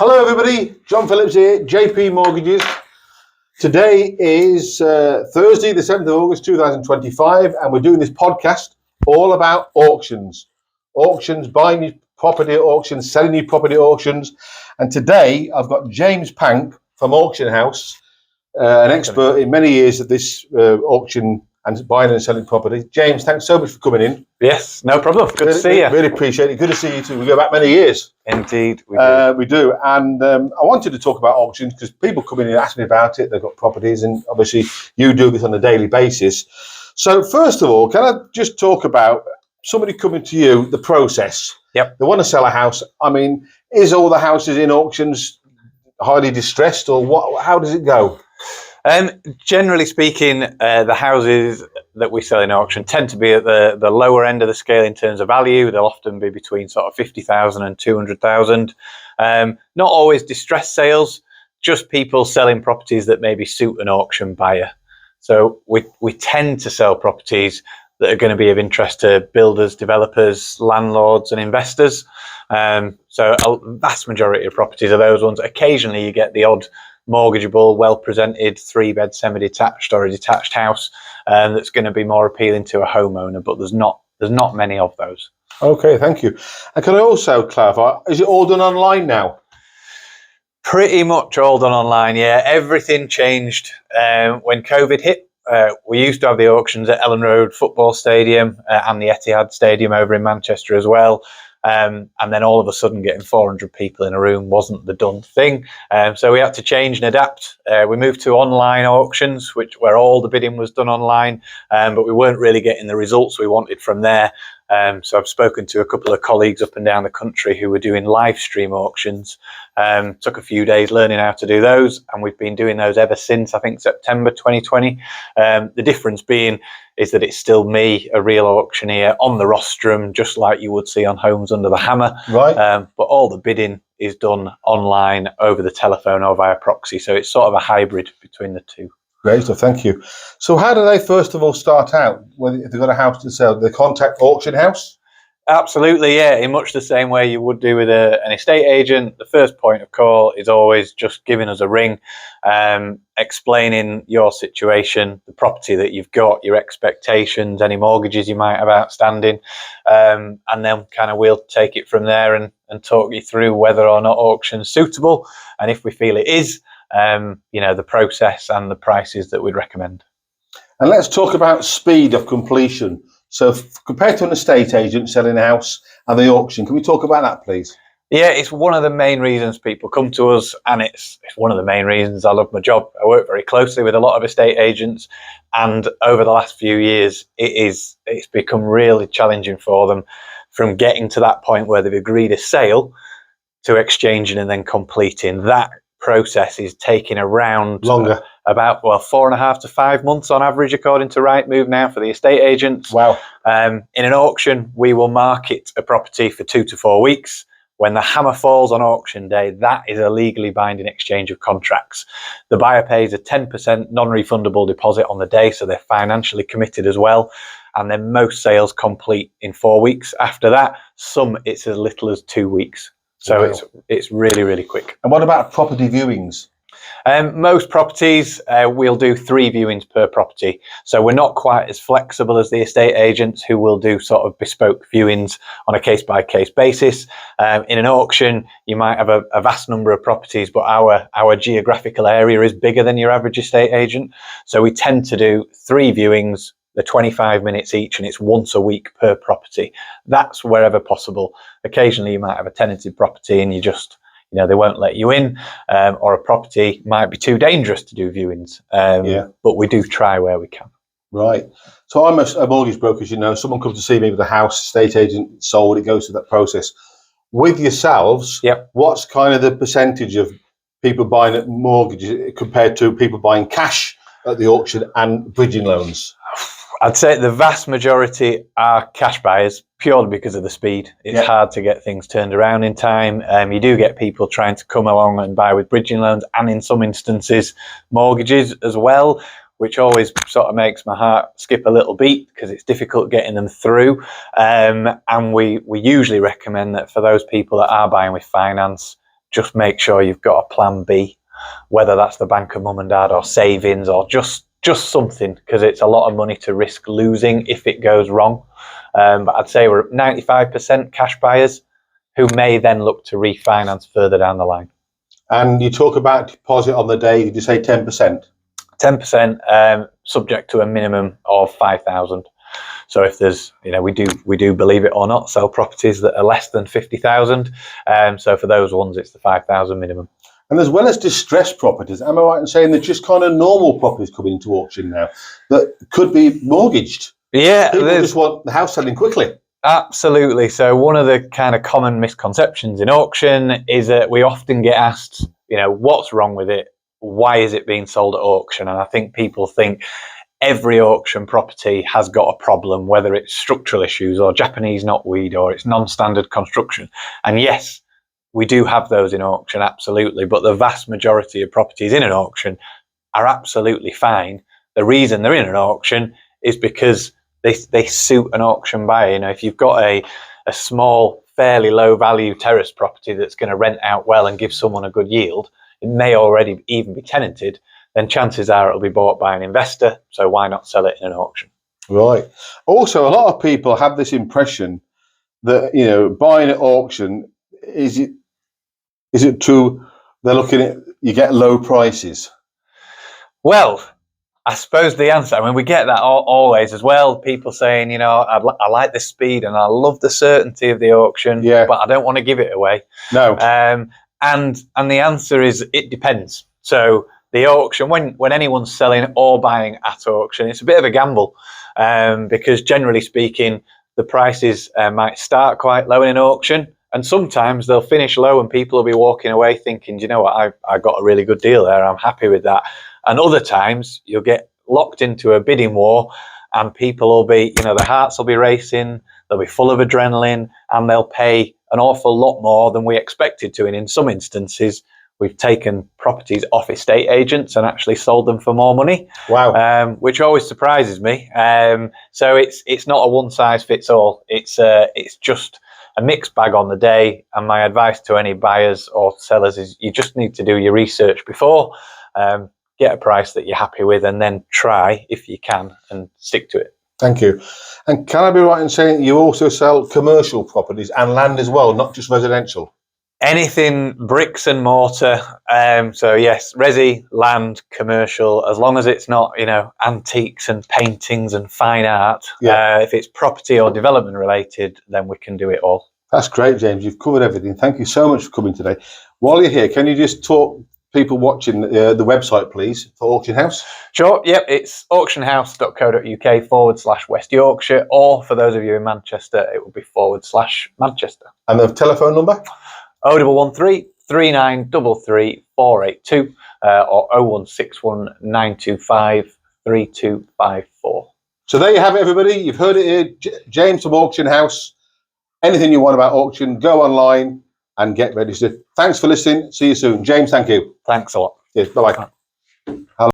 Hello everybody, John Phillips here, JP Mortgages. Today is Thursday, the 7th of August 2025, and we're doing this podcast all about auctions. Auctions, buying your property at auctions, selling your property at auctions. And today I've got James Pank from Auction House, an expert in many years of this auction and buying and selling property. James, thanks so much for coming in. Yes, no problem. Good to see you. Really appreciate it. Good to see you too. We go back many years. Indeed, we do. We do. And I wanted to talk about auctions because people come in and ask me about it. They've got properties, and obviously you do this on a daily basis. So first of all, can I just talk about somebody coming to you, the process? Yep. They want to sell a house. I mean, is all the houses in auctions highly distressed, or what? How does it go? Generally speaking, the houses that we sell in auction tend to be at the lower end of the scale in terms of value. They'll often be between sort of 50,000 and 200,000. Not always distressed sales, just people selling properties that maybe suit an auction buyer. So we tend to sell properties that are going to be of interest to builders, developers, landlords and investors. So a vast majority of properties are those ones. Occasionally you get the odd mortgageable, well-presented 3-bed semi-detached or a detached house that's going to be more appealing to a homeowner, but there's not many of those. Okay, thank you. And can I also clarify, is it all done online now? Pretty much all done online, yeah. Everything changed when COVID hit. We used to have the auctions at Ellen Road Football Stadium and the Etihad Stadium over in Manchester as well. And then all of a sudden getting 400 people in a room wasn't the done thing. So we had to change and adapt. We moved to online auctions, where all the bidding was done online, but we weren't really getting the results we wanted from there. So I've spoken to a couple of colleagues up and down the country who were doing live stream auctions. Took a few days learning how to do those, and we've been doing those ever since, I think, September 2020. The difference being is that it's still me, a real auctioneer, on the rostrum, just like you would see on Homes Under the Hammer. Right. But all the bidding is done online, over the telephone or via proxy. So it's sort of a hybrid between the two. Great stuff, thank you. So how do they first of all start out? If they've got a house to sell, do they contact Auction House? Absolutely, yeah. In much the same way you would do with an estate agent, the first point of call is always just giving us a ring, explaining your situation, the property that you've got, your expectations, any mortgages you might have outstanding, and then kind of we'll take it from there and talk you through whether or not auction's suitable, and if we feel it is, the process and the prices that we'd recommend. And let's talk about speed of completion. So compared to an estate agent selling a house and the auction, can we talk about that, please? Yeah, it's one of the main reasons people come to us, and it's one of the main reasons I love my job. I work very closely with a lot of estate agents, and over the last few years, it's become really challenging for them from getting to that point where they've agreed a sale to exchanging and then completing. That process is taking around longer, about 4.5 to 5 months on average, according to Rightmove now for the estate agents. Wow. In an auction, we will market a property for 2 to 4 weeks. When the hammer falls on auction day, that is a legally binding exchange of contracts. The buyer pays a 10% non-refundable deposit on the day, so they're financially committed as well. And then most sales complete in 4 weeks. After that, some it's as little as 2 weeks. So wow. It's really, really quick. And what about property viewings? Most properties, we'll do 3 viewings per property. So we're not quite as flexible as the estate agents who will do sort of bespoke viewings on a case-by-case basis. In an auction, you might have a vast number of properties, but our geographical area is bigger than your average estate agent. So we tend to do 3 viewings. They're 25 minutes each, and it's once a week per property. That's wherever possible. Occasionally you might have a tenanted property and you just, they won't let you in, or a property might be too dangerous to do viewings. But we do try where we can. Right. So I'm a mortgage broker, as you know. Someone comes to see me with a house, estate agent sold, it goes through that process. With yourselves, yep. What's kind of the percentage of people buying at mortgages compared to people buying cash at the auction and bridging loans? I'd say the vast majority are cash buyers, purely because of the speed. It's hard to get things turned around in time. You do get people trying to come along and buy with bridging loans, and in some instances mortgages as well, which always sort of makes my heart skip a little beat because it's difficult getting them through. And we usually recommend that for those people that are buying with finance, just make sure you've got a plan B, whether that's the bank of mum and dad or savings or just something, because it's a lot of money to risk losing if it goes wrong. But I'd say we're 95% cash buyers who may then look to refinance further down the line. And you talk about deposit on the day, did you say 10%? 10%, subject to a minimum of 5,000. So if there's, we do believe it or not, sell properties that are less than 50,000. So for those ones, it's the 5,000 minimum. And as well as distressed properties, am I right in saying there's just kind of normal properties coming into auction now that could be mortgaged? Yeah, people just want the house selling quickly. Absolutely. So one of the kind of common misconceptions in auction is that we often get asked, what's wrong with it? Why is it being sold at auction? And I think people think every auction property has got a problem, whether it's structural issues or Japanese knotweed or it's non-standard construction. And yes, we do have those in auction, absolutely. But the vast majority of properties in an auction are absolutely fine. The reason they're in an auction is because they suit an auction buyer. If you've got a small, fairly low value terrace property that's going to rent out well and give someone a good yield, it may already even be tenanted, then chances are it'll be bought by an investor. So why not sell it in an auction? Right. Also, a lot of people have this impression that, buying at auction, is it true they're looking at, you get low prices? Well, I suppose the answer, we get that always as well. People saying, I like the speed and I love the certainty of the auction, but I don't want to give it away. No. And the answer is it depends. So the auction, when anyone's selling or buying at auction, it's a bit of a gamble because generally speaking, the prices might start quite low in an auction, and sometimes they'll finish low and people will be walking away thinking, you know what, I got a really good deal there, I'm happy with that. And other times you'll get locked into a bidding war and people will be, their hearts will be racing, they'll be full of adrenaline, and they'll pay an awful lot more than we expected to. And in some instances, we've taken properties off estate agents and actually sold them for more money. Wow. Which always surprises me. So it's not a one size fits all. It's just a mixed bag on the day. And my advice to any buyers or sellers is you just need to do your research before, get a price that you're happy with, and then try, if you can, and stick to it. Thank you. And can I be right in saying you also sell commercial properties and land as well, not just residential? Anything bricks and mortar. So yes, resi, land, commercial, as long as it's not, antiques and paintings and fine art. If it's property or development related, then we can do it all. That's great, James. You've covered everything. Thank you so much for coming today. While you're here, can you just talk people watching the website, please, for Auction House? Sure. Yep. It's auctionhouse.co.uk/West Yorkshire, or for those of you in Manchester, it will be /Manchester. And the telephone number? 0113 3933 482 or 0161 925 3254. So there you have it, everybody. You've heard it here. James from Auction House. Anything you want about auction, go online and get registered. Thanks for listening. See you soon. James, thank you. Thanks a lot. Yes, bye-bye.